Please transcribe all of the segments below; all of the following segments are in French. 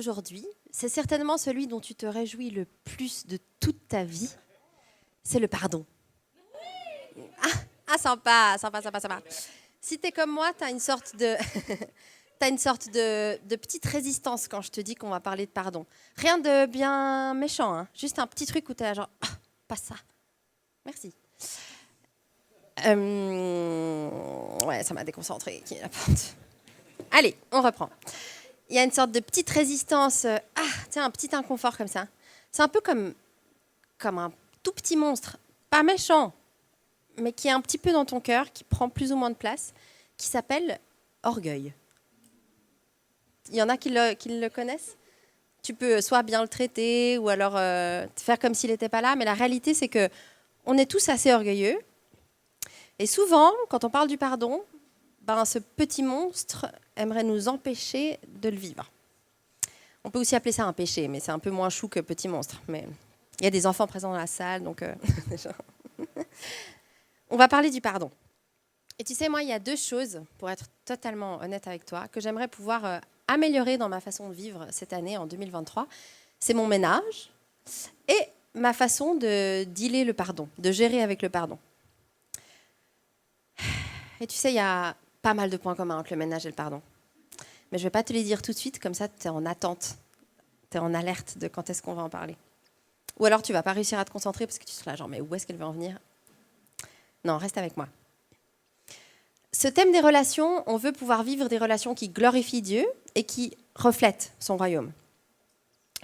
d'aujourd'hui, c'est certainement celui dont tu te réjouis le plus de toute ta vie. C'est le pardon. Sympa. Si tu es comme moi, tu as une sorte de... T'as une sorte de petite résistance quand je te dis qu'on va parler de pardon. Rien de bien méchant, hein. Juste un petit truc où t'es là genre, pas ça. Merci. Ouais, ça m'a déconcentrée. Qui est la porte. Allez, on reprend. Il y a une sorte de petite résistance, un petit inconfort comme ça. C'est un peu comme un tout petit monstre, pas méchant, mais qui est un petit peu dans ton cœur, qui prend plus ou moins de place, qui s'appelle orgueil. Il y en a qui le connaissent. Tu peux soit bien le traiter ou alors faire comme s'il n'était pas là, mais la réalité, c'est qu'on est tous assez orgueilleux. Et souvent, quand on parle du pardon, ce petit monstre aimerait nous empêcher de le vivre. On peut aussi appeler ça un péché, mais c'est un peu moins chou que petit monstre. Mais il y a des enfants présents dans la salle, donc on va parler du pardon. Et tu sais, moi, il y a deux choses, pour être totalement honnête avec toi, que j'aimerais pouvoir améliorer dans ma façon de vivre cette année, en 2023. C'est mon ménage et ma façon de dealer le pardon, de gérer avec le pardon. Et tu sais, il y a pas mal de points communs entre le ménage et le pardon. Mais je ne vais pas te les dire tout de suite, comme ça, tu es en attente, tu es en alerte de quand est-ce qu'on va en parler. Ou alors, tu ne vas pas réussir à te concentrer parce que tu seras là, genre, mais où est-ce qu'elle veut en venir ? Non, reste avec moi. Ce thème des relations, on veut pouvoir vivre des relations qui glorifient Dieu et qui reflètent son royaume.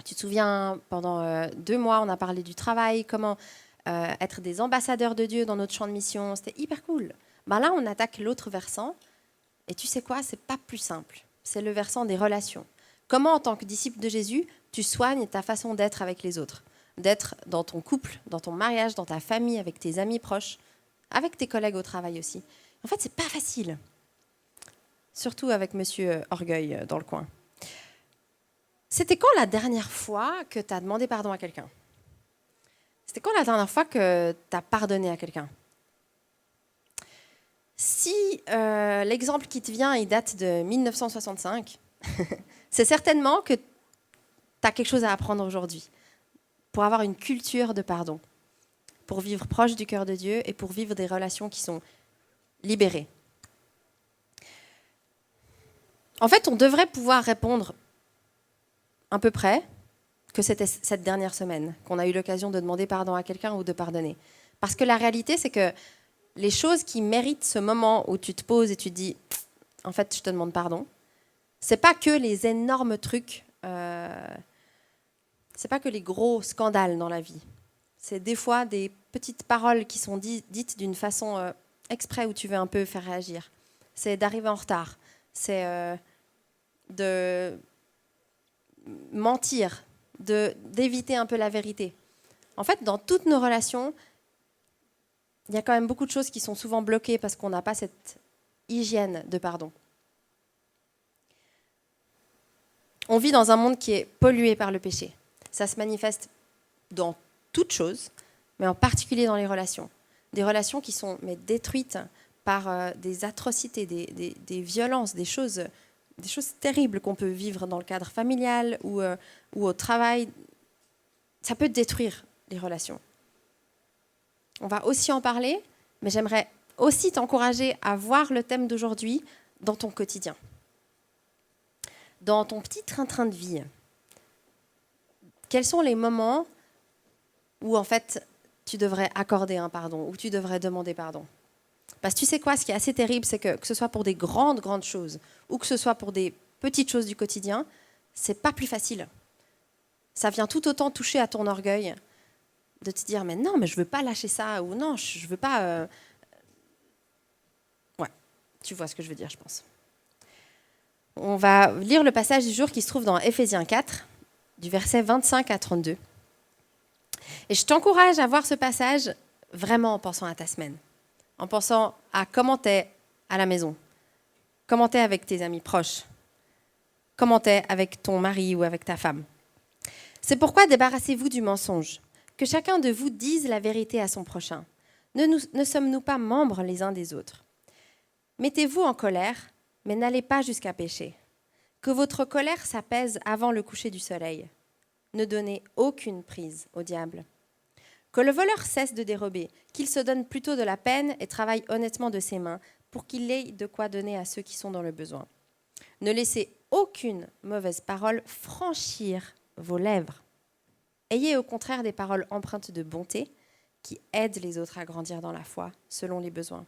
Tu te souviens, pendant 2 mois, on a parlé du travail, comment être des ambassadeurs de Dieu dans notre champ de mission. C'était hyper cool. Là, on attaque l'autre versant. Et tu sais quoi, c'est pas plus simple. C'est le versant des relations. Comment, en tant que disciple de Jésus, tu soignes ta façon d'être avec les autres, d'être dans ton couple, dans ton mariage, dans ta famille, avec tes amis proches, avec tes collègues au travail aussi. En fait, c'est pas facile. Surtout avec Monsieur Orgueil dans le coin. C'était quand la dernière fois que tu as demandé pardon à quelqu'un ? C'était quand la dernière fois que tu as pardonné à quelqu'un ? Si l'exemple qui te vient, il date de 1965, c'est certainement que tu as quelque chose à apprendre aujourd'hui pour avoir une culture de pardon, pour vivre proche du cœur de Dieu et pour vivre des relations qui sont libérées. En fait, on devrait pouvoir répondre à peu près que c'était cette dernière semaine qu'on a eu l'occasion de demander pardon à quelqu'un ou de pardonner. Parce que la réalité, c'est que les choses qui méritent ce moment où tu te poses et tu te dis « en fait, je te demande pardon », c'est pas que les énormes trucs, c'est pas que les gros scandales dans la vie. C'est des fois des petites paroles qui sont dites d'une façon exprès où tu veux un peu faire réagir. C'est d'arriver en retard. C'est de mentir, d'éviter un peu la vérité. En fait, dans toutes nos relations, il y a quand même beaucoup de choses qui sont souvent bloquées parce qu'on n'a pas cette hygiène de pardon. On vit dans un monde qui est pollué par le péché. Ça se manifeste dans toutes choses, mais en particulier dans les relations. Des relations qui sont détruites par des atrocités, des violences, des choses terribles qu'on peut vivre dans le cadre familial ou au travail. Ça peut détruire les relations. On va aussi en parler, mais j'aimerais aussi t'encourager à voir le thème d'aujourd'hui dans ton quotidien. Dans ton petit train-train de vie. Quels sont les moments où, en fait, tu devrais accorder un pardon, où tu devrais demander pardon ? Parce que tu sais quoi, ce qui est assez terrible, c'est que ce soit pour des grandes choses, ou que ce soit pour des petites choses du quotidien, c'est pas plus facile. Ça vient tout autant toucher à ton orgueil, de te dire, mais non, mais je veux pas lâcher ça, ou non, je veux pas... Ouais, tu vois ce que je veux dire, je pense. On va lire le passage du jour qui se trouve dans Éphésiens 4, du verset 25 à 32. Et je t'encourage à voir ce passage vraiment en pensant à ta semaine, en pensant à comment tu es à la maison, comment tu es avec tes amis proches, comment tu es avec ton mari ou avec ta femme. C'est pourquoi débarrassez-vous du mensonge, que chacun de vous dise la vérité à son prochain. Ne sommes-nous pas membres les uns des autres ? Mettez-vous en colère, mais n'allez pas jusqu'à pécher. Que votre colère s'apaise avant le coucher du soleil. Ne donnez aucune prise au diable. Que le voleur cesse de dérober, qu'il se donne plutôt de la peine et travaille honnêtement de ses mains pour qu'il ait de quoi donner à ceux qui sont dans le besoin. Ne laissez aucune mauvaise parole franchir vos lèvres. Ayez au contraire des paroles empreintes de bonté qui aident les autres à grandir dans la foi selon les besoins.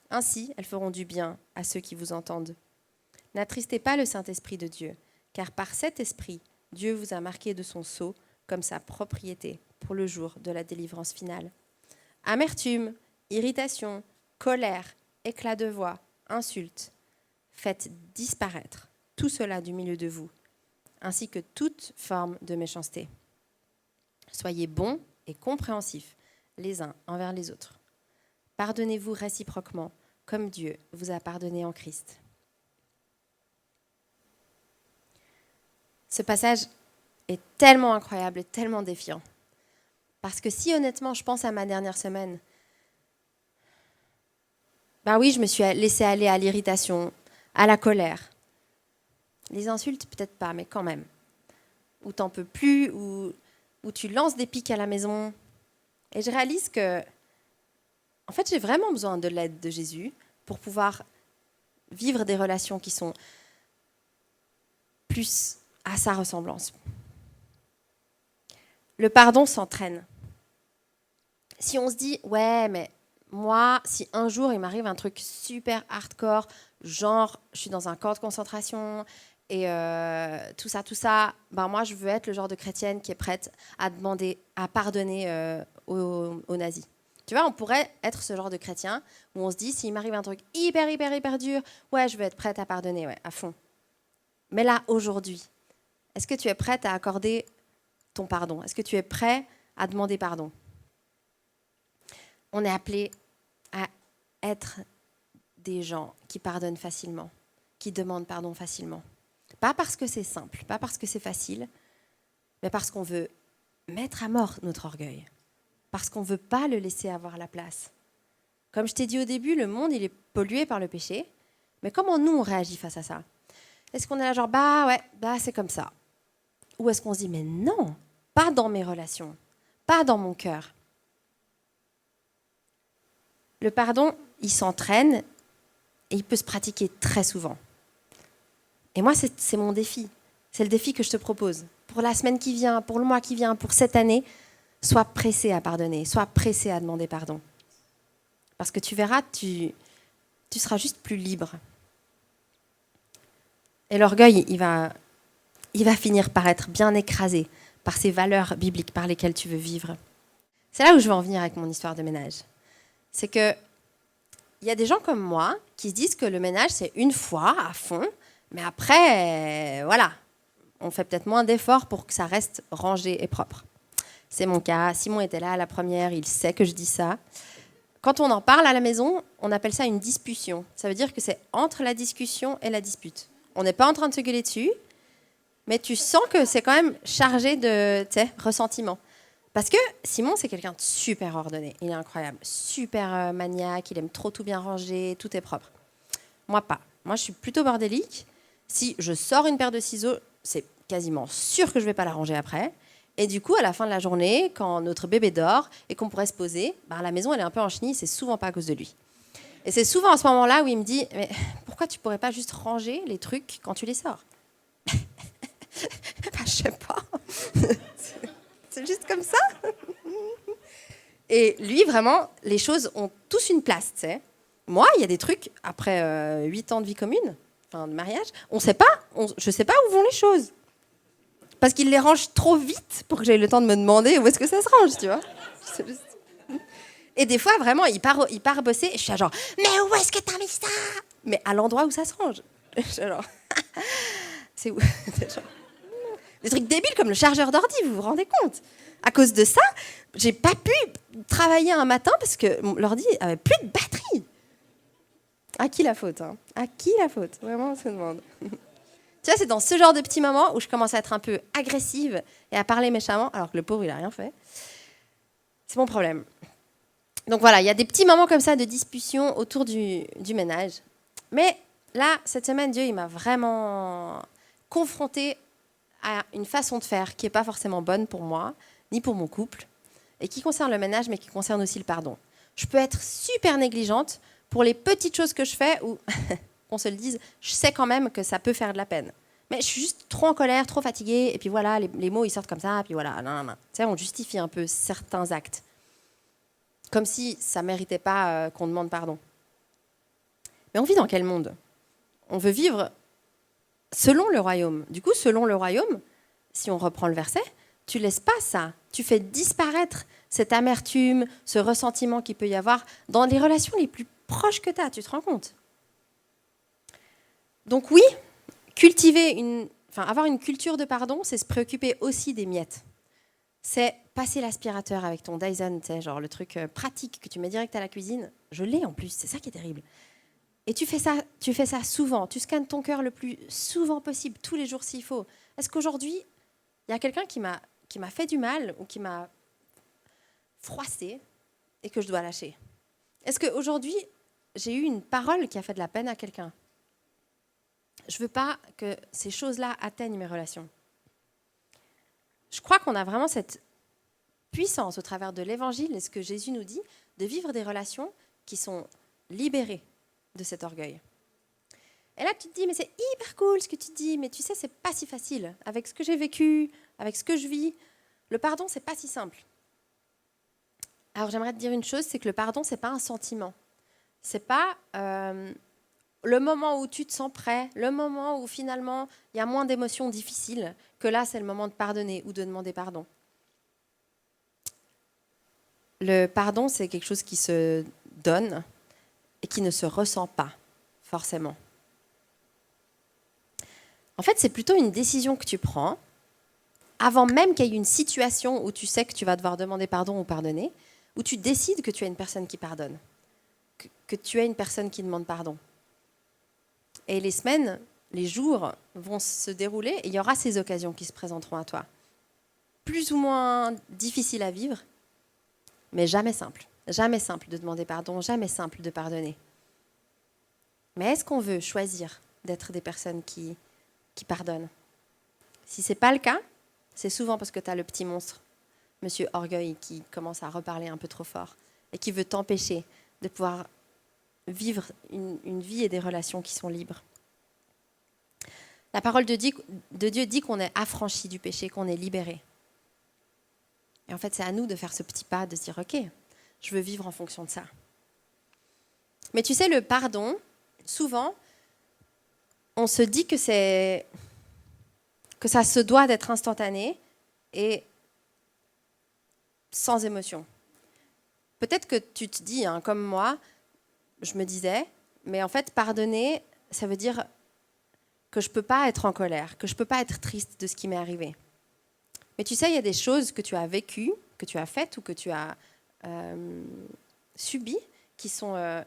Ainsi, elles feront du bien à ceux qui vous entendent. N'attristez pas le Saint-Esprit de Dieu, car par cet esprit, Dieu vous a marqué de son sceau comme sa propriété pour le jour de la délivrance finale. Amertume, irritation, colère, éclat de voix, insultes, faites disparaître tout cela du milieu de vous, ainsi que toute forme de méchanceté. Soyez bons et compréhensifs les uns envers les autres. Pardonnez-vous réciproquement, comme Dieu vous a pardonné en Christ. Ce passage est tellement incroyable et tellement défiant. Parce que si honnêtement, je pense à ma dernière semaine, ben oui, je me suis laissée aller à l'irritation, à la colère. Les insultes, peut-être pas, mais quand même. Où t'en peux plus, où tu lances des pics à la maison. Et je réalise que, en fait, j'ai vraiment besoin de l'aide de Jésus pour pouvoir vivre des relations qui sont plus à sa ressemblance. Le pardon s'entraîne. Si on se dit, ouais, mais moi, si un jour il m'arrive un truc super hardcore, genre je suis dans un camp de concentration et tout ça, ben moi je veux être le genre de chrétienne qui est prête à demander, à pardonner aux nazis. Tu vois, on pourrait être ce genre de chrétien où on se dit, s'il m'arrive un truc hyper dur, ouais, je veux être prête à pardonner, ouais, à fond. Mais là, aujourd'hui, est-ce que tu es prête à accorder ton pardon? Est-ce que tu es prêt à demander pardon? On est appelé à être des gens qui pardonnent facilement, qui demandent pardon facilement. Pas parce que c'est simple, pas parce que c'est facile, mais parce qu'on veut mettre à mort notre orgueil, parce qu'on ne veut pas le laisser avoir la place. Comme je t'ai dit au début, le monde il est pollué par le péché, mais comment nous on réagit face à ça? Est-ce qu'on est là genre, c'est comme ça? Ou est-ce qu'on se dit, mais non, pas dans mes relations, pas dans mon cœur? Le pardon, il s'entraîne et il peut se pratiquer très souvent. Et moi, c'est mon défi. C'est le défi que je te propose. Pour la semaine qui vient, pour le mois qui vient, pour cette année, sois pressé à pardonner, sois pressé à demander pardon. Parce que tu verras, tu seras juste plus libre. Et l'orgueil, il va finir par être bien écrasé par ces valeurs bibliques par lesquelles tu veux vivre. C'est là où je veux en venir avec mon histoire de ménage. C'est qu'il y a des gens comme moi qui se disent que le ménage, c'est une fois à fond, mais après, voilà, on fait peut-être moins d'efforts pour que ça reste rangé et propre. C'est mon cas. Simon était là à la première, il sait que je dis ça. Quand on en parle à la maison, on appelle ça une discussion. Ça veut dire que c'est entre la discussion et la dispute. On n'est pas en train de se gueuler dessus, mais tu sens que c'est quand même chargé de ressentiment. Parce que Simon, c'est quelqu'un de super ordonné. Il est incroyable, super maniaque, il aime trop tout bien ranger, tout est propre. Moi, pas. Moi, je suis plutôt bordélique. Si je sors une paire de ciseaux, c'est quasiment sûr que je ne vais pas la ranger après. Et du coup, à la fin de la journée, quand notre bébé dort et qu'on pourrait se poser, la maison, elle est un peu en chenille, c'est souvent pas à cause de lui. Et c'est souvent à ce moment-là où il me dit, mais pourquoi tu pourrais pas juste ranger les trucs quand tu les sors? Je sais pas. C'est juste comme ça. Et lui, vraiment, les choses ont tous une place, tu sais. Moi, il y a des trucs, après 8 ans de vie commune, enfin de mariage, je ne sais pas où vont les choses. Parce qu'il les range trop vite pour que j'aie le temps de me demander où est-ce que ça se range, tu vois. Et des fois, vraiment, il part bosser et je suis là genre, mais où est-ce que t'as mis ça? Mais à l'endroit où ça se range. Genre, c'est où? Des trucs débiles comme le chargeur d'ordi, vous vous rendez compte? À cause de ça, j'ai pas pu travailler un matin parce que l'ordi avait plus de batterie. À qui la faute, hein? À qui la faute? Vraiment, on se demande. Tu vois, c'est dans ce genre de petits moments où je commence à être un peu agressive et à parler méchamment, alors que le pauvre, il n'a rien fait. C'est mon problème. Donc voilà, il y a des petits moments comme ça de discussion autour du ménage. Mais là, cette semaine, Dieu, il m'a vraiment confrontée à une façon de faire qui n'est pas forcément bonne pour moi, ni pour mon couple, et qui concerne le ménage, mais qui concerne aussi le pardon. Je peux être super négligente pour les petites choses que je fais où, qu'on se le dise, je sais quand même que ça peut faire de la peine. Mais je suis juste trop en colère, trop fatiguée, et puis voilà, les mots, ils sortent comme ça, puis voilà, nan. Tu sais, on justifie un peu certains actes. Comme si ça ne méritait pas qu'on demande pardon. Mais on vit dans quel monde ? On veut vivre selon le royaume. Du coup, selon le royaume, si on reprend le verset, tu ne laisses pas ça. Tu fais disparaître cette amertume, ce ressentiment qu'il peut y avoir dans les relations les plus proches que tu as. Tu te rends compte ? Donc oui, avoir une culture de pardon, c'est se préoccuper aussi des miettes. C'est passer l'aspirateur avec ton Dyson, tu sais, genre le truc pratique que tu mets direct à la cuisine. Je l'ai en plus, c'est ça qui est terrible. Et tu fais ça souvent. Tu scannes ton cœur le plus souvent possible, tous les jours s'il faut. Est-ce qu'aujourd'hui, il y a quelqu'un qui m'a fait du mal ou qui m'a froissé et que je dois lâcher ? Est-ce qu'aujourd'hui, j'ai eu une parole qui a fait de la peine à quelqu'un ? Je ne veux pas que ces choses-là atteignent mes relations. Je crois qu'on a vraiment cette puissance au travers de l'Évangile et ce que Jésus nous dit, de vivre des relations qui sont libérées de cet orgueil. Et là, tu te dis, mais c'est hyper cool ce que tu dis, mais tu sais, c'est pas si facile. Avec ce que j'ai vécu, avec ce que je vis, le pardon, c'est pas si simple. Alors, j'aimerais te dire une chose, c'est que le pardon, c'est pas un sentiment. C'est pas le moment où tu te sens prêt, le moment où finalement, il y a moins d'émotions difficiles, que là, c'est le moment de pardonner ou de demander pardon. Le pardon, c'est quelque chose qui se donne et qui ne se ressent pas, forcément. En fait, c'est plutôt une décision que tu prends avant même qu'il y ait une situation où tu sais que tu vas devoir demander pardon ou pardonner, où tu décides que tu es une personne qui pardonne, que tu es une personne qui demande pardon. Et les semaines, les jours vont se dérouler et il y aura ces occasions qui se présenteront à toi. Plus ou moins difficiles à vivre, mais jamais simple. Jamais simple de demander pardon, jamais simple de pardonner. Mais est-ce qu'on veut choisir d'être des personnes qui pardonnent ? Si ce n'est pas le cas, c'est souvent parce que tu as le petit monstre, Monsieur Orgueil, qui commence à reparler un peu trop fort et qui veut t'empêcher de pouvoir vivre une vie et des relations qui sont libres. La parole de Dieu dit qu'on est affranchi du péché, qu'on est libéré. Et en fait, c'est à nous de faire ce petit pas, de se dire « Ok, je veux vivre en fonction de ça ». Mais tu sais, le pardon, souvent, on se dit que ça se doit d'être instantané et sans émotion. Peut-être que tu te dis, comme moi, je me disais, mais en fait, pardonner, ça veut dire que je ne peux pas être en colère, que je ne peux pas être triste de ce qui m'est arrivé. Mais tu sais, il y a des choses que tu as vécues, que tu as faites ou que tu as subies qui sont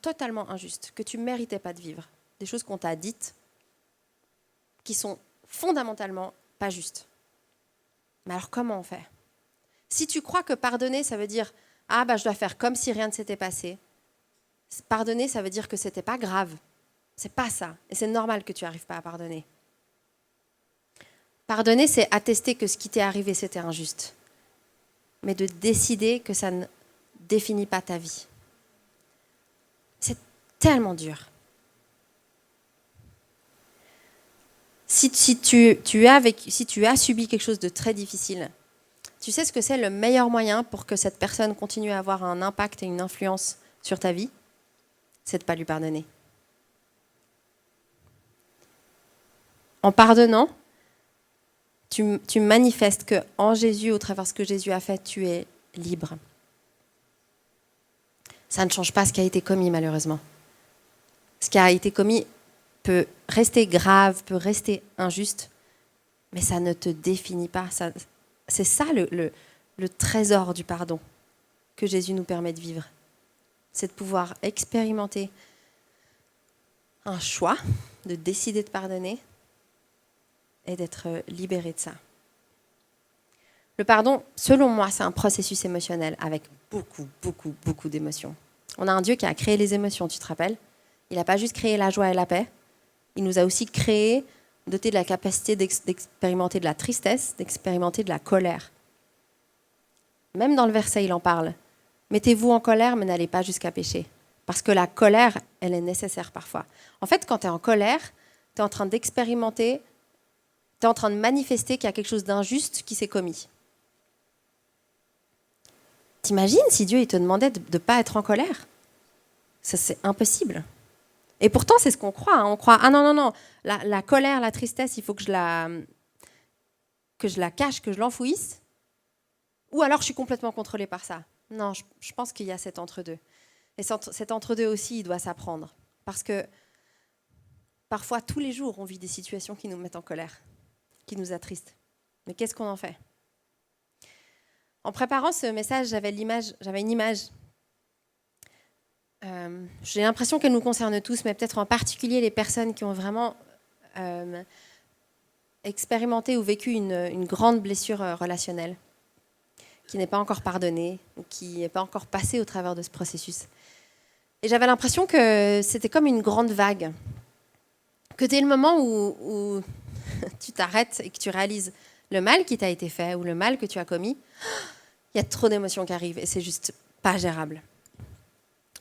totalement injustes, que tu ne méritais pas de vivre. Des choses qu'on t'a dites qui sont fondamentalement pas justes. Mais alors comment on fait ? Si tu crois que pardonner, ça veut dire « Ah, je dois faire comme si rien ne s'était passé », pardonner, ça veut dire que ce n'était pas grave. C'est pas ça. Et c'est normal que tu n'arrives pas à pardonner. Pardonner, c'est attester que ce qui t'est arrivé, c'était injuste. Mais de décider que ça ne définit pas ta vie. C'est tellement dur. Si tu as subi quelque chose de très difficile, tu sais ce que c'est le meilleur moyen pour que cette personne continue à avoir un impact et une influence sur ta vie ? C'est de ne pas lui pardonner. En pardonnant, tu manifestes qu'en Jésus, au travers de ce que Jésus a fait, tu es libre. Ça ne change pas ce qui a été commis, malheureusement. Ce qui a été commis peut rester grave, peut rester injuste, mais ça ne te définit pas. C'est ça le trésor du pardon que Jésus nous permet de vivre. C'est de pouvoir expérimenter un choix, de décider de pardonner et d'être libéré de ça. Le pardon, selon moi, c'est un processus émotionnel avec beaucoup d'émotions. On a un Dieu qui a créé les émotions, tu te rappelles ? Il n'a pas juste créé la joie et la paix, il nous a aussi créé doté de la capacité d'expérimenter de la tristesse, d'expérimenter de la colère. Même dans le verset, il en parle. Mettez-vous en colère, mais n'allez pas jusqu'à pécher. Parce que la colère, elle est nécessaire parfois. En fait, quand tu es en colère, tu es en train d'expérimenter, tu es en train de manifester qu'il y a quelque chose d'injuste qui s'est commis. T'imagines si Dieu il te demandait de ne pas être en colère? Ça, c'est impossible. Et pourtant, c'est ce qu'on croit. Hein. On croit, ah non, la colère, la tristesse, il faut que je la cache, que je l'enfouisse. Ou alors, je suis complètement contrôlée par ça. Non, je pense qu'il y a cet entre-deux. Et cet entre-deux aussi, il doit s'apprendre. Parce que parfois, tous les jours, on vit des situations qui nous mettent en colère, qui nous attristent. Mais qu'est-ce qu'on en fait? En préparant ce message, j'avais une image. J'ai l'impression qu'elle nous concerne tous, mais peut-être en particulier les personnes qui ont vraiment expérimenté ou vécu une grande blessure relationnelle, qui n'est pas encore pardonnée, ou qui n'est pas encore passée au travers de ce processus. Et j'avais l'impression que c'était comme une grande vague, que dès le moment où tu t'arrêtes et que tu réalises le mal qui t'a été fait ou le mal que tu as commis, il y a trop d'émotions qui arrivent et c'est juste pas gérable.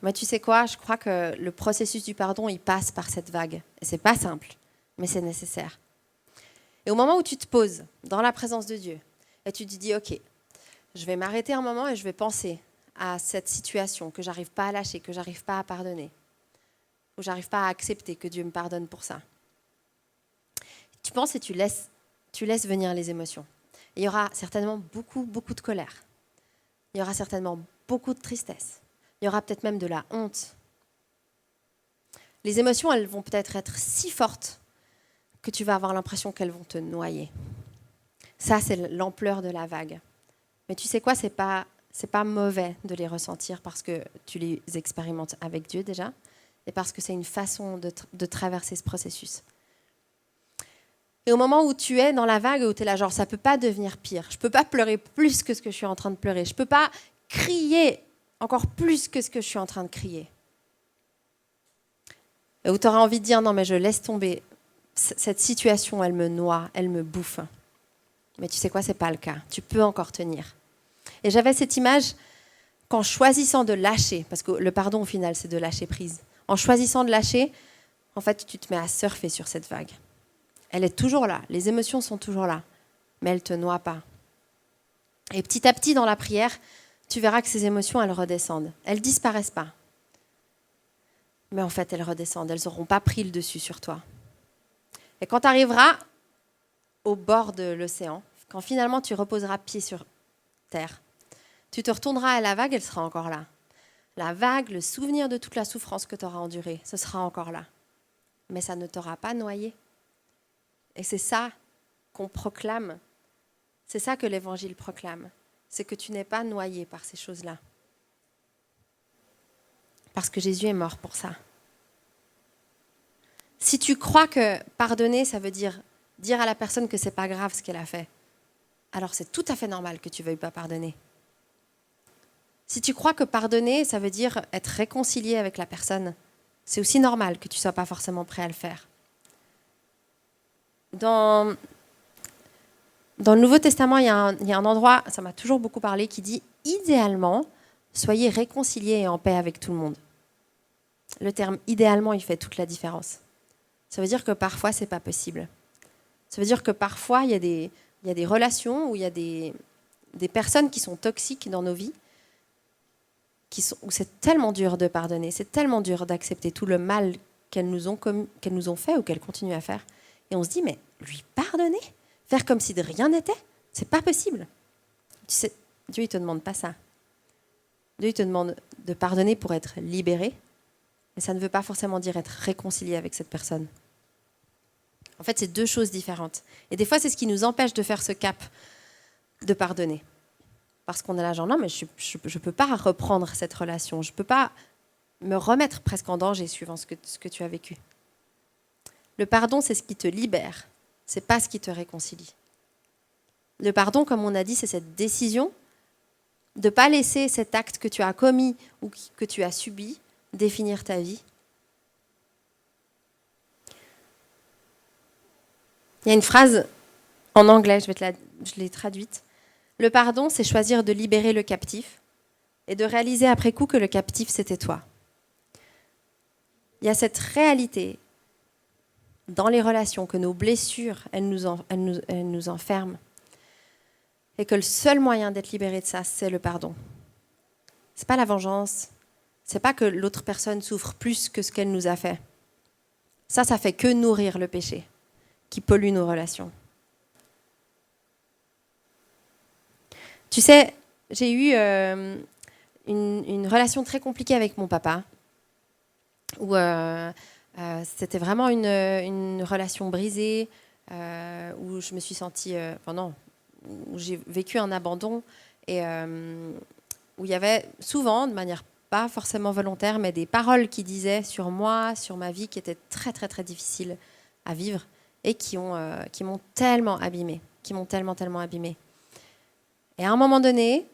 Mais tu sais quoi, je crois que le processus du pardon, il passe par cette vague. Et c'est pas simple, mais c'est nécessaire. Et au moment où tu te poses dans la présence de Dieu, et tu te dis, ok, je vais m'arrêter un moment et je vais penser à cette situation que j'arrive pas à lâcher, que j'arrive pas à pardonner, ou j'arrive pas à accepter que Dieu me pardonne pour ça. Tu penses et tu laisses venir les émotions. Et il y aura certainement beaucoup de colère. Il y aura certainement beaucoup de tristesse. Il y aura peut-être même de la honte. Les émotions, elles vont peut-être être si fortes que tu vas avoir l'impression qu'elles vont te noyer. Ça, c'est l'ampleur de la vague. Mais tu sais quoi, c'est pas mauvais de les ressentir parce que tu les expérimentes avec Dieu déjà et parce que c'est une façon de traverser ce processus. Et au moment où tu es dans la vague, où tu es là, genre, ça ne peut pas devenir pire. Je ne peux pas pleurer plus que ce que je suis en train de pleurer. Je ne peux pas crier encore plus que ce que je suis en train de crier. Et où tu auras envie de dire, non, mais je laisse tomber. Cette situation, elle me noie, elle me bouffe. Mais tu sais quoi, ce n'est pas le cas. Tu peux encore tenir. Et j'avais cette image qu'en choisissant de lâcher, parce que le pardon, au final, c'est de lâcher prise. En choisissant de lâcher, en fait, tu te mets à surfer sur cette vague. Elle est toujours là, les émotions sont toujours là, mais elle ne te noie pas. Et petit à petit, dans la prière, tu verras que ces émotions, elles redescendent. Elles ne disparaissent pas. Mais en fait, elles redescendent, elles n'auront pas pris le dessus sur toi. Et quand tu arriveras au bord de l'océan, quand finalement tu reposeras pied sur terre, tu te retourneras à la vague, elle sera encore là. La vague, le souvenir de toute la souffrance que tu auras endurée, ce sera encore là. Mais ça ne t'aura pas noyé. Et c'est ça qu'on proclame. C'est ça que l'Évangile proclame. C'est que tu n'es pas noyé par ces choses-là. Parce que Jésus est mort pour ça. Si tu crois que pardonner, ça veut dire à la personne que c'est pas grave ce qu'elle a fait, alors c'est tout à fait normal que tu veuilles pas pardonner. Si tu crois que pardonner, ça veut dire être réconcilié avec la personne, c'est aussi normal que tu sois pas forcément prêt à le faire. Dans le Nouveau Testament, il y a un endroit, ça m'a toujours beaucoup parlé, qui dit « idéalement, soyez réconciliés et en paix avec tout le monde ». Le terme « idéalement », il fait toute la différence. Ça veut dire que parfois, ce n'est pas possible. Ça veut dire que parfois, il y a des relations où il y a des personnes qui sont toxiques dans nos vies, où c'est tellement dur de pardonner, c'est tellement dur d'accepter tout le mal qu'elles nous ont fait ou qu'elles continuent à faire. Et on se dit, mais lui pardonner? Faire comme si de rien n'était? C'est pas possible. Tu sais, Dieu, il ne te demande pas ça. Dieu, il te demande de pardonner pour être libéré, mais ça ne veut pas forcément dire être réconcilié avec cette personne. En fait, c'est deux choses différentes. Et des fois, c'est ce qui nous empêche de faire ce cap de pardonner. Parce qu'on est là, genre, non, mais je ne peux pas reprendre cette relation. Je ne peux pas me remettre presque en danger suivant ce que tu as vécu. Le pardon, c'est ce qui te libère. Ce n'est pas ce qui te réconcilie. Le pardon, comme on a dit, c'est cette décision de ne pas laisser cet acte que tu as commis ou que tu as subi définir ta vie. Il y a une phrase en anglais, je l'ai traduite. Le pardon, c'est choisir de libérer le captif et de réaliser après coup que le captif, c'était toi. Il y a cette réalité dans les relations que nos blessures, elles nous enferment et que le seul moyen d'être libéré de ça, c'est le pardon. C'est pas la vengeance, c'est pas que l'autre personne souffre plus que ce qu'elle nous a fait. Ça fait que nourrir le péché qui pollue nos relations. Tu sais, j'ai eu une relation très compliquée avec mon papa, où c'était vraiment une relation brisée, où je me suis sentie... où j'ai vécu un abandon, et où il y avait souvent, de manière pas forcément volontaire, mais des paroles qui disaient sur moi, sur ma vie, qui étaient très, très, très difficiles à vivre, et qui m'ont tellement abîmée, tellement abîmée. Et à un moment donné,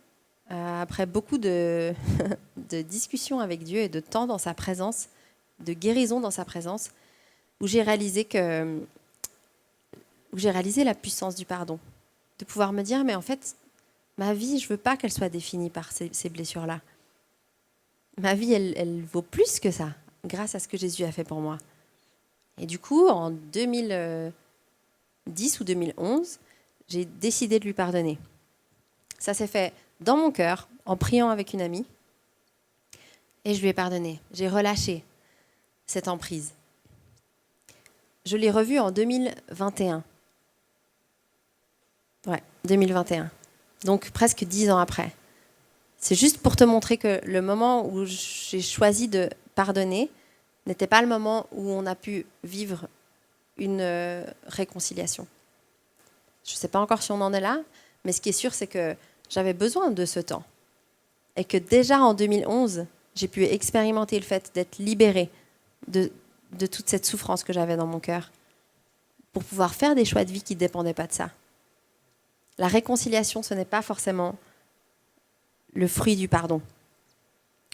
après beaucoup de discussions avec Dieu et de temps dans sa présence, de guérison dans sa présence, où j'ai réalisé la puissance du pardon. De pouvoir me dire, mais en fait, ma vie, je ne veux pas qu'elle soit définie par ces blessures-là. Ma vie, elle vaut plus que ça, grâce à ce que Jésus a fait pour moi. Et du coup, en 2010 ou 2011, j'ai décidé de lui pardonner. Ça s'est fait dans mon cœur, en priant avec une amie, et je lui ai pardonné. J'ai relâché cette emprise. Je l'ai revu en 2021. Ouais, 2021. Donc presque 10 ans après. C'est juste pour te montrer que le moment où j'ai choisi de pardonner n'était pas le moment où on a pu vivre une réconciliation. Je ne sais pas encore si on en est là, mais ce qui est sûr, c'est que j'avais besoin de ce temps. Et que déjà en 2011, j'ai pu expérimenter le fait d'être libérée de toute cette souffrance que j'avais dans mon cœur pour pouvoir faire des choix de vie qui ne dépendaient pas de ça. La réconciliation, ce n'est pas forcément le fruit du pardon.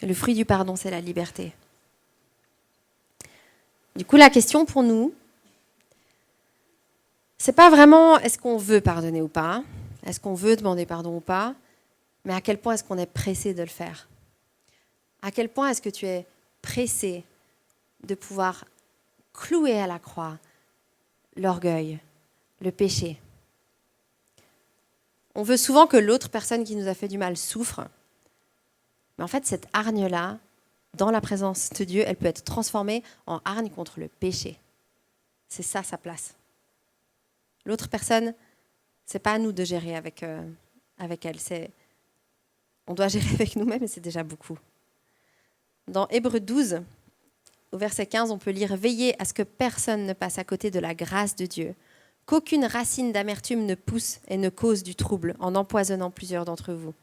Le fruit du pardon, c'est la liberté. Du coup, la question pour nous, c'est pas vraiment est-ce qu'on veut pardonner ou pas, est-ce qu'on veut demander pardon ou pas, mais à quel point est-ce qu'on est pressé de le faire? À quel point est-ce que tu es pressé de pouvoir clouer à la croix l'orgueil, le péché? On veut souvent que l'autre personne qui nous a fait du mal souffre, mais en fait, cette hargne-là, dans la présence de Dieu, elle peut être transformée en hargne contre le péché. C'est ça sa place. L'autre personne, c'est pas à nous de gérer avec elle. On doit gérer avec nous-mêmes et c'est déjà beaucoup. Dans Hébreux 12, au verset 15, on peut lire « Veillez à ce que personne ne passe à côté de la grâce de Dieu, qu'aucune racine d'amertume ne pousse et ne cause du trouble en empoisonnant plusieurs d'entre vous. »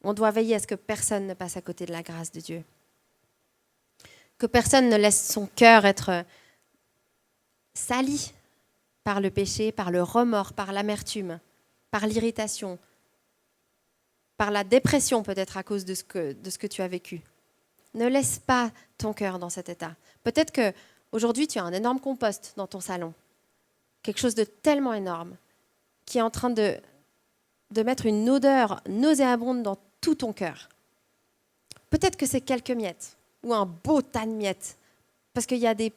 On doit veiller à ce que personne ne passe à côté de la grâce de Dieu. Que personne ne laisse son cœur être sali par le péché, par le remords, par l'amertume, par l'irritation, par la dépression peut-être à cause de ce que tu as vécu. Ne laisse pas ton cœur dans cet état. Peut-être qu'aujourd'hui, tu as un énorme compost dans ton salon, quelque chose de tellement énorme, qui est en train de mettre une odeur nauséabonde dans tout ton cœur. Peut-être que c'est quelques miettes, ou un beau tas de miettes, parce qu'il y a des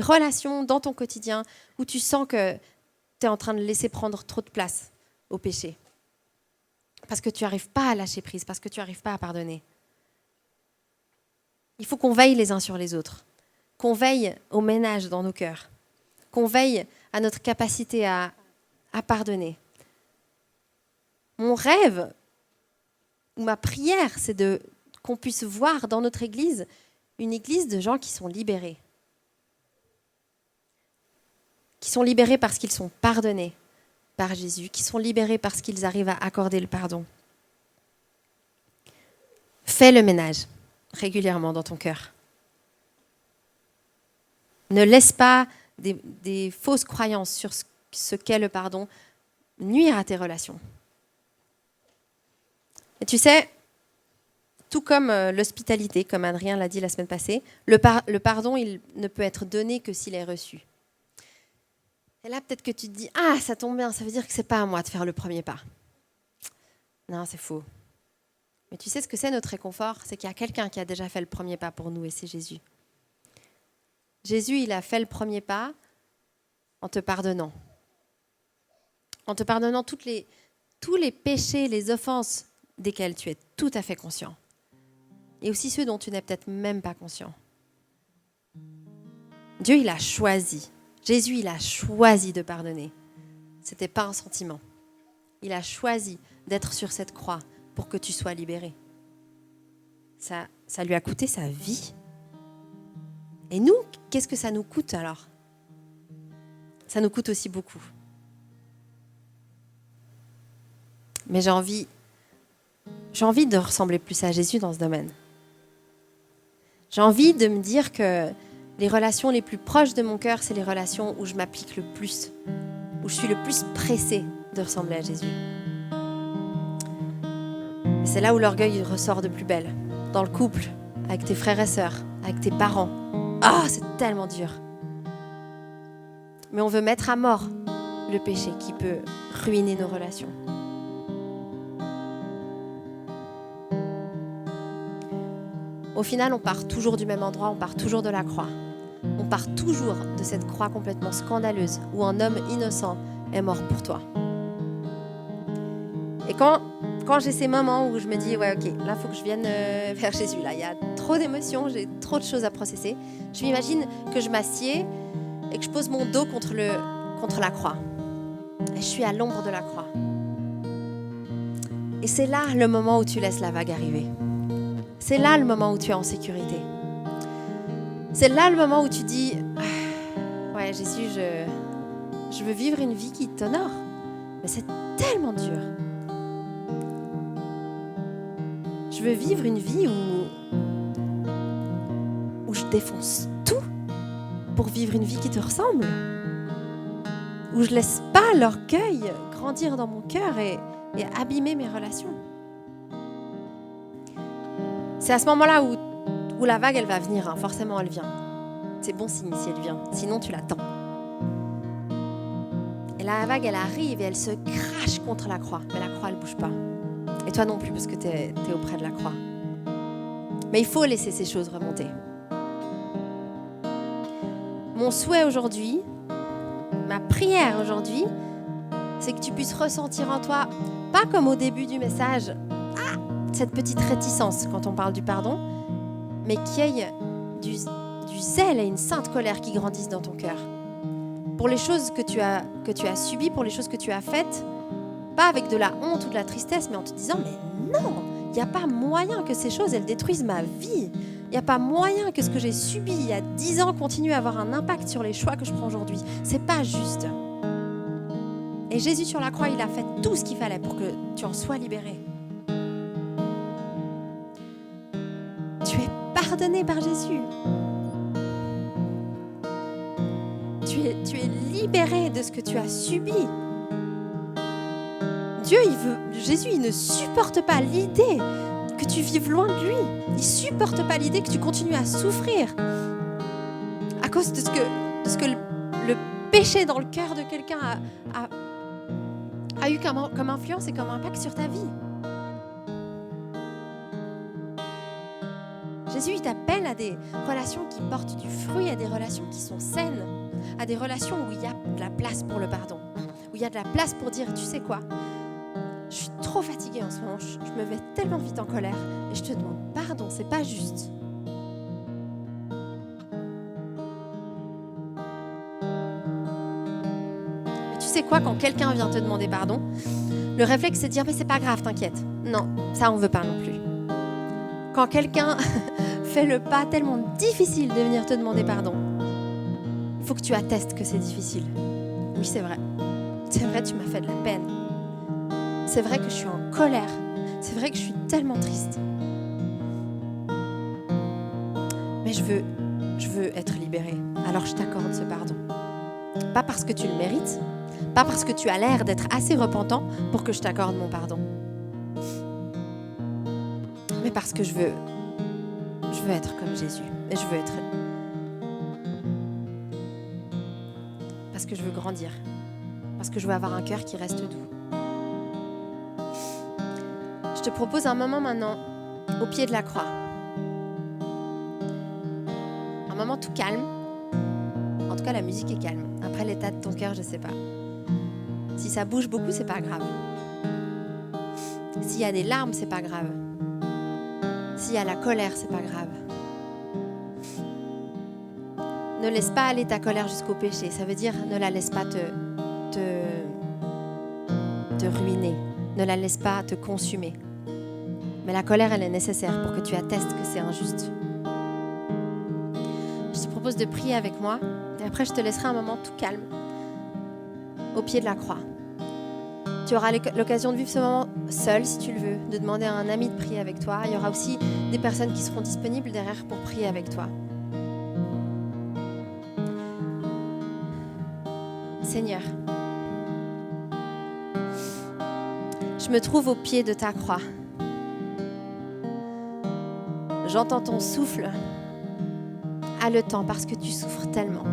relations dans ton quotidien où tu sens que tu es en train de laisser prendre trop de place au péché. Parce que tu n'arrives pas à lâcher prise, parce que tu n'arrives pas à pardonner. Il faut qu'on veille les uns sur les autres, qu'on veille au ménage dans nos cœurs, qu'on veille à notre capacité à pardonner. Mon rêve, ou ma prière, c'est qu'on puisse voir dans notre église une église de gens qui sont libérés. Qui sont libérés parce qu'ils sont pardonnés par Jésus, qui sont libérés parce qu'ils arrivent à accorder le pardon. Fais le ménage régulièrement dans ton cœur. Ne laisse pas des fausses croyances sur ce qu'est le pardon nuire à tes relations. Et tu sais, tout comme l'hospitalité, comme Adrien l'a dit la semaine passée, le pardon, il ne peut être donné que s'il est reçu. Et là, peut-être que tu te dis, ah, ça tombe bien, ça veut dire que c'est pas à moi de faire le premier pas. Non, c'est faux. Mais tu sais ce que c'est notre réconfort? C'est qu'il y a quelqu'un qui a déjà fait le premier pas pour nous et c'est Jésus. Jésus, il a fait le premier pas en te pardonnant. En te pardonnant tous les péchés, les offenses desquels tu es tout à fait conscient. Et aussi ceux dont tu n'es peut-être même pas conscient. Dieu, il a choisi. Jésus, il a choisi de pardonner. Ce n'était pas un sentiment. Il a choisi d'être sur cette croix pour que tu sois libéré. Ça lui a coûté sa vie. Et nous, qu'est-ce que ça nous coûte alors? Ça nous coûte aussi beaucoup. Mais j'ai envie de ressembler plus à Jésus dans ce domaine. J'ai envie de me dire que les relations les plus proches de mon cœur, c'est les relations où je m'applique le plus, où je suis le plus pressée de ressembler à Jésus. Et c'est là où l'orgueil ressort de plus belle. Dans le couple, avec tes frères et sœurs, avec tes parents. Ah, c'est tellement dur. Mais on veut mettre à mort le péché qui peut ruiner nos relations. Au final, on part toujours du même endroit, on part toujours de la croix. On part toujours de cette croix complètement scandaleuse où un homme innocent est mort pour toi. Et quand j'ai ces moments où je me dis, ouais, ok, là, il faut que je vienne vers Jésus. Là, il y a trop d'émotions, j'ai trop de choses à processer. Je m'imagine que je m'assieds et que je pose mon dos contre la croix. Et je suis à l'ombre de la croix. Et c'est là le moment où tu laisses la vague arriver. C'est là le moment où tu es en sécurité. C'est là le moment où tu dis, ouais, Jésus, je veux vivre une vie qui t'honore. Mais c'est tellement dur. Je veux vivre une vie où je défonce tout pour vivre une vie qui te ressemble. Où je laisse pas l'orgueil grandir dans mon cœur et abîmer mes relations. C'est à ce moment-là où la vague, elle va venir. Hein. Forcément, elle vient. C'est bon signe si elle vient. Sinon, tu l'attends. Et la vague, elle arrive et elle se crache contre la croix. Mais la croix, elle ne bouge pas. Et toi non plus, parce que tu es auprès de la croix. Mais il faut laisser ces choses remonter. Mon souhait aujourd'hui, ma prière aujourd'hui, c'est que tu puisses ressentir en toi, pas comme au début du message, cette petite réticence quand on parle du pardon, mais qu'il y ait du zèle et une sainte colère qui grandissent dans ton cœur. Pour les choses que tu as subies, pour les choses que tu as faites, pas avec de la honte ou de la tristesse, mais en te disant, mais non, il n'y a pas moyen que ces choses, elles détruisent ma vie. Il n'y a pas moyen que ce que j'ai subi il y a 10 ans continue à avoir un impact sur les choix que je prends aujourd'hui. C'est pas juste. Et Jésus sur la croix, il a fait tout ce qu'il fallait pour que tu en sois libéré. Tu es pardonné par Jésus. Tu es libéré de ce que tu as subi. Jésus, il ne supporte pas l'idée que tu vives loin de lui. Il ne supporte pas l'idée que tu continues à souffrir à cause de ce que le péché dans le cœur de quelqu'un a eu comme influence et comme impact sur ta vie. Jésus, il t'appelle à des relations qui portent du fruit, à des relations qui sont saines, à des relations où il y a de la place pour le pardon, où il y a de la place pour dire, tu sais quoi, je suis trop fatiguée en ce moment, je me mets tellement vite en colère et je te demande pardon, c'est pas juste. Mais tu sais quoi, quand quelqu'un vient te demander pardon, le réflexe c'est de dire mais c'est pas grave, t'inquiète. Non, ça on veut pas non plus. Quand quelqu'un fait le pas tellement difficile de venir te demander pardon, il faut que tu attestes que c'est difficile. Oui, c'est vrai. C'est vrai, tu m'as fait de la peine. C'est vrai que je suis en colère. C'est vrai que je suis tellement triste. Mais je veux être libérée. Alors je t'accorde ce pardon. Pas parce que tu le mérites, pas parce que tu as l'air d'être assez repentant pour que je t'accorde mon pardon. Mais parce que je veux être comme Jésus. Et je veux être... parce que je veux grandir, parce que je veux avoir un cœur qui reste doux. Je te propose un moment maintenant au pied de la croix. Un moment tout calme. En tout cas, la musique est calme. Après, l'état de ton cœur, je ne sais pas. Si ça bouge beaucoup, c'est pas grave. S'il y a des larmes, c'est pas grave. S'il y a la colère, c'est pas grave. Ne laisse pas aller ta colère jusqu'au péché. Ça veut dire ne la laisse pas te ruiner. Ne la laisse pas te consumer. Mais la colère, elle est nécessaire pour que tu attestes que c'est injuste. Je te propose de prier avec moi. Et après, je te laisserai un moment tout calme au pied de la croix. Tu auras l'occasion de vivre ce moment seul, si tu le veux, de demander à un ami de prier avec toi. Il y aura aussi des personnes qui seront disponibles derrière pour prier avec toi. Seigneur, je me trouve au pied de ta croix. J'entends ton souffle haletant parce que tu souffres tellement.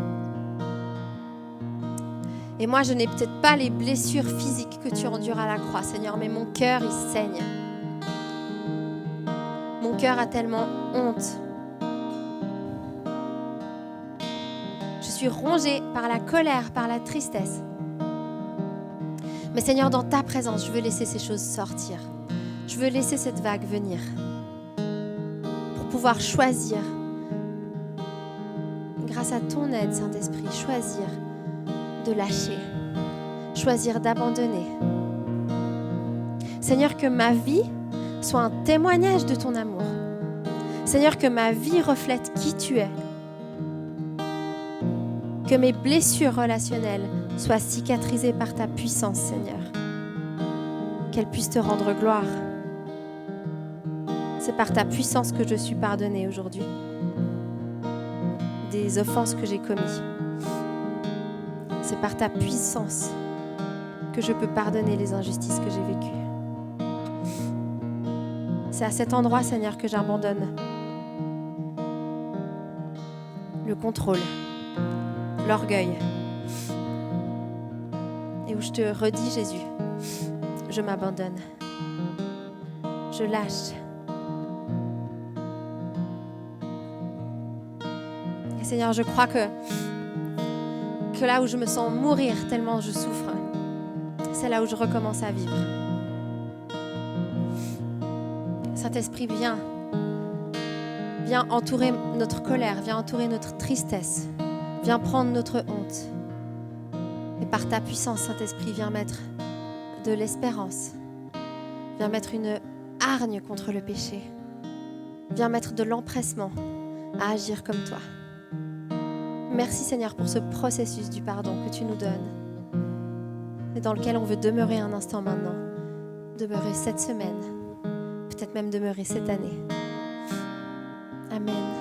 Et moi, je n'ai peut-être pas les blessures physiques que tu endures à la croix, Seigneur, mais mon cœur, il saigne. Mon cœur a tellement honte. Je suis rongée par la colère, par la tristesse. Mais Seigneur, dans ta présence, je veux laisser ces choses sortir. Je veux laisser cette vague venir pour pouvoir choisir, grâce à ton aide, Saint-Esprit, choisir de lâcher, choisir d'abandonner. Seigneur, que ma vie soit un témoignage de ton amour. Seigneur, que ma vie reflète qui tu es. Que mes blessures relationnelles soient cicatrisées par ta puissance, Seigneur. Qu'elles puissent te rendre gloire. C'est par ta puissance que je suis pardonnée aujourd'hui des offenses que j'ai commises. C'est par ta puissance que je peux pardonner les injustices que j'ai vécues. C'est à cet endroit, Seigneur, que j'abandonne le contrôle, l'orgueil, et où je te redis, Jésus, je m'abandonne, je lâche. Et Seigneur, je crois que là où je me sens mourir tellement je souffre, c'est là où je recommence à vivre. Saint-Esprit, viens entourer notre colère, viens entourer notre tristesse, viens prendre notre honte. Et par ta puissance, Saint-Esprit, viens mettre de l'espérance, viens mettre une hargne contre le péché, viens mettre de l'empressement à agir comme toi. Merci Seigneur pour ce processus du pardon que tu nous donnes et dans lequel on veut demeurer un instant maintenant, demeurer cette semaine, peut-être même demeurer cette année. Amen.